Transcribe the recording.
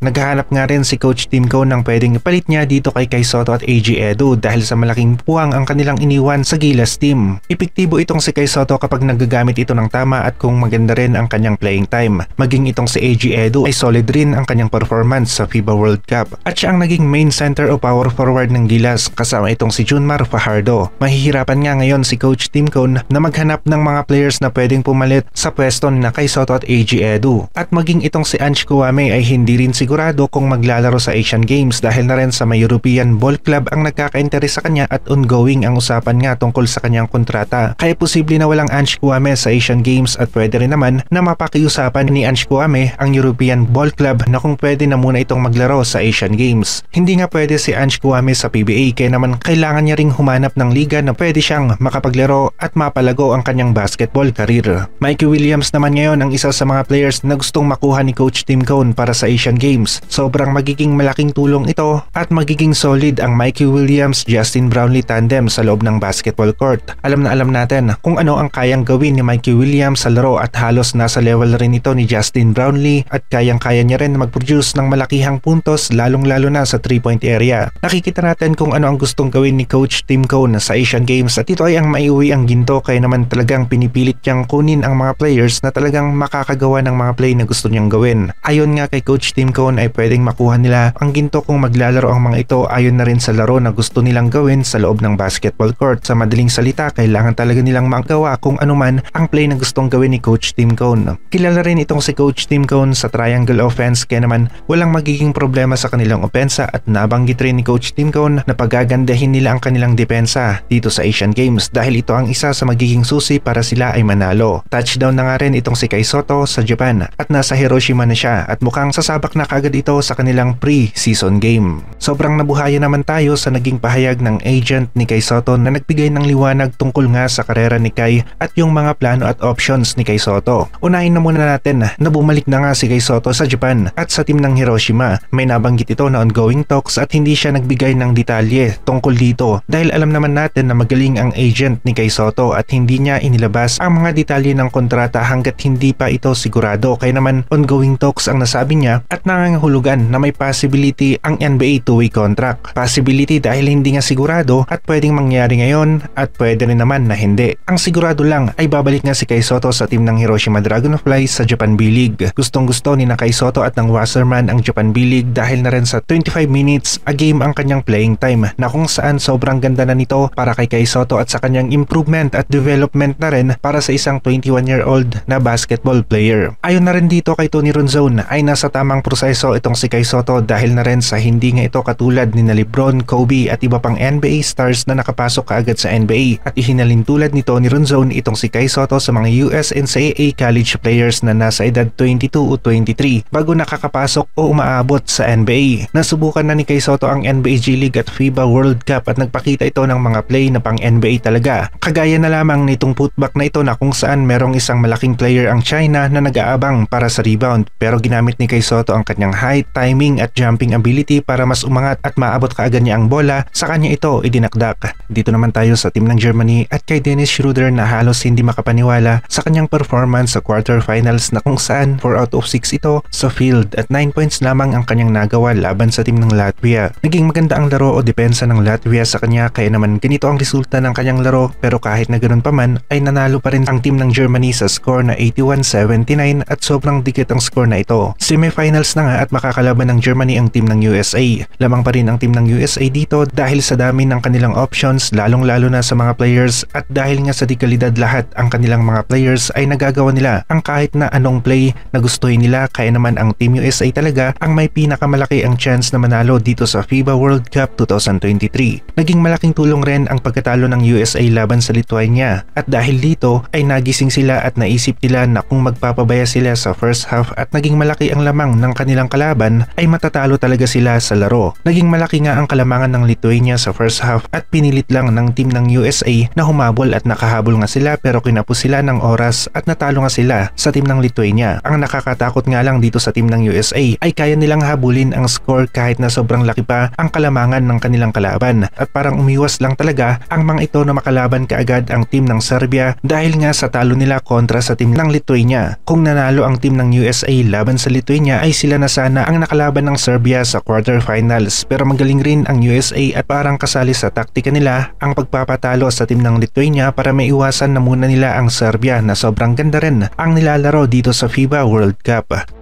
Naghahanap nga rin si Coach Tim Cone ng pwedeng ipalit niya dito kay Kai Sotto at AG Edu dahil sa malaking puwang ang kanilang iniwan sa Gilas team. Epektibo itong si Kai Sotto kapag nagagamit ito ng tama at kung maganda rin ang kanyang playing time. Maging itong si AG Edu ay solid rin ang kanyang performance sa FIBA World Cup at siya ang naging main center o power forward ng Gilas kasama itong si Junmar Fajardo. Mahihirapan nga ngayon si Coach Tim Cone na maghanap ng mga players na pwedeng pumalit sa pwesto ni Kai Sotto at AG Edu. At maging itong si Ange Kouame ay hindi rin sigurado kung maglalaro sa Asian Games dahil na rin sa may European Ball Club ang nagkaka-interes sa kanya at ongoing ang usapan nga tungkol sa kanyang kontrata. Kaya posible na walang Ange Kouame sa Asian Games at pwede rin naman na mapakiusapan ni Ange Kouame ang European Ball Club na kung pwede na muna itong maglaro sa Asian Games. Hindi nga pwede si Ange Kouame sa PBA kaya naman kailangan niya ring humanap ng liga na pwede siyang makapaglaro at mapalago ang kanyang basketball career. Mikey Williams naman ngayon ang isa sa mga players na gustong makuha ni Coach Tim Cone para sa Asian Games. Sobrang magiging malaking tulong ito at magiging solid ang Mikey Williams-Justin Brownlee tandem sa loob ng basketball court. Alam na alam natin kung ano ang kayang gawin ni Mikey Williams sa laro at halos nasa level rin ito ni Justin Brownlee at kayang-kaya niya rin mag-produce ng malakihang puntos lalong-lalo na sa 3-point area. Nakikita natin kung ano ang gustong gawin ni Coach Tim Cone sa Asian Games at ito ay ang maiuwi ang ginto kaya naman talagang pinipilit niyang kunin ang mga players na talagang makakagawa ng mga play na gusto niyang gawin. Ayon nga kay Coach Tim Cone ay pwedeng makuha nila ang ginto kung maglalaro ang mga ito ayon na rin sa laro na gusto nilang gawin sa loob ng basketball court. Sa madaling salita, kailangan talaga nilang magawa kung ano man ang play na gustong gawin ni Coach Tim Cone. Kilala rin itong si Coach Tim Cone sa triangle offense kaya naman walang magiging problema sa kanilang opensa at nabanggit rin ni Coach Tim Cone na pagagandahin nila ang kanilang depensa dito sa Asian Games dahil ito ang isa sa magiging susi para sila ay manalo. Touchdown na nga rin itong si Kai Sotto sa Japan at nasa Hiroshima na siya at mukhang sasabak na kagad ito sa kanilang pre-season game. Sobrang nabuhayan naman tayo sa naging pahayag ng agent ni Kai Sotto na nagbigay ng liwanag tungkol nga sa karera ni Kai at yung mga plano at options ni Kai Sotto. Unahin na muna natin na bumalik na nga si Kai Sotto sa Japan at sa team ng Hiroshima. May nabanggit ito na ongoing talks at hindi siya nagbigay ng detalye tungkol dito dahil alam naman natin na magaling ang agent ni Kai Sotto at hindi niya inilabas ang mga detalye ng kontrata hanggat hindi pa ito sigurado kaya naman ongoing talks ang nasabi niya at nangangahulugan na may possibility ang NBA two-way contract. Possibility dahil hindi nga sigurado at pwedeng mangyari ngayon at pwede rin naman na hindi. Ang sigurado lang ay babalik nga si Kai Sotto sa team ng Hiroshima Dragonflies sa Japan B-League. Gustong-gusto ni Kai Sotto at ng Wasserman ang Japan B-League dahil na rin sa 25 minutes a game ang kanyang playing time na kung saan sobrang ganda na nito para kay Kai Sotto at sa kanyang improvement at development na rin para sa isang 21-year-old na basketball player. Ayon na rin dito kay Tony Ronzone ay nasa tamang proseso itong si Kai Sotto dahil na rin sa hindi nga ito katulad ni LeBron, Kobe at iba pang NBA stars na nakapasok kaagad sa NBA at ihinalin tulad ni Tony Ronzone itong si Kai Sotto sa mga US NCAA college players na nasa edad 22 o 23 bago nakakapasok o umaabot sa NBA. Nasubukan na ni Kai Sotto ang NBA G League at FIBA World Cup at nagpakita ito ng mga play na pang NBA talaga. Kagaya na lamang nitong putback na ito na kung saan merong isang malaking player ang China na nag-aabang para sa rebound pero ginamit ni Kai Sotto ang kanyang height, timing at jumping ability para mas umangat at maabot kaagad niya ang bola sa kanya ito idinakdak. Dito naman tayo sa team ng Germany at kay Dennis Schroeder na halos hindi makapaniwala sa kanyang performance sa quarterfinals na kung saan 4 out of 6 ito sa field at 9 points lamang ang kanyang nagawa laban sa team ng Latvia. Naging maganda ang laro o depensa ng Latvia sa kanya kaya naman ganito ang resulta ng kanyang laro pero kahit na ganoon pa man ay nanalo pa rin ang team ng Germany sa score na 81-79 at sobrang dikit ang score na ito. Semifinals na nga at makakalaban ng Germany ang team ng USA. Lamang pa rin ang team ng USA dito dahil sa dami ng kanilang options lalong-lalo na sa mga players at dahil nga sa dekalidad lahat ang kanilang mga players ay nagagawa nila ang kahit na anong play na gustuhin nila kaya naman ang Team USA talaga ang may pinakamalaki ang chance na manalo dito sa FIBA World Cup 2023. Naging malaking tulong rin ang pagkatalo ng USA laban sa Lithuania at dahil dito ay nagising sila at naisip nila na kung magpapabaya sila sa first half at naging malaki ang lamang ng kanilang kalaban ay matatalo talaga sila sa laro. Naging malaki nga ang kalamangan ng Lithuania sa first half at pinilit lang ng team ng USA na humabol at nakahabol nga sila pero kinapos sila ng oras at natalo nga sila sa team ng Lithuania. Ang nakakatakot nga lang dito sa team ng USA ay kaya nilang habulin ang score kahit na sobrang laki pa ang kalamangan ng kanilang kalaban at parang umiwas lang talaga ang mga ito na makalaban kaagad ang team ng Serbia dahil nga sa talo nila kontra sa team ng Lithuania. Kung nanalo ang team ng USA laban sa Lithuania ay sila na sana ang nakalaban ng Serbia sa quarterfinals, pero magaling rin ang USA at parang kasali sa taktika nila ang pagpapatalo sa team ng Lithuania para maiwasan na muna nila ang Serbia na sobrang ganda rin ang nilalaro dito sa FIBA World Cup.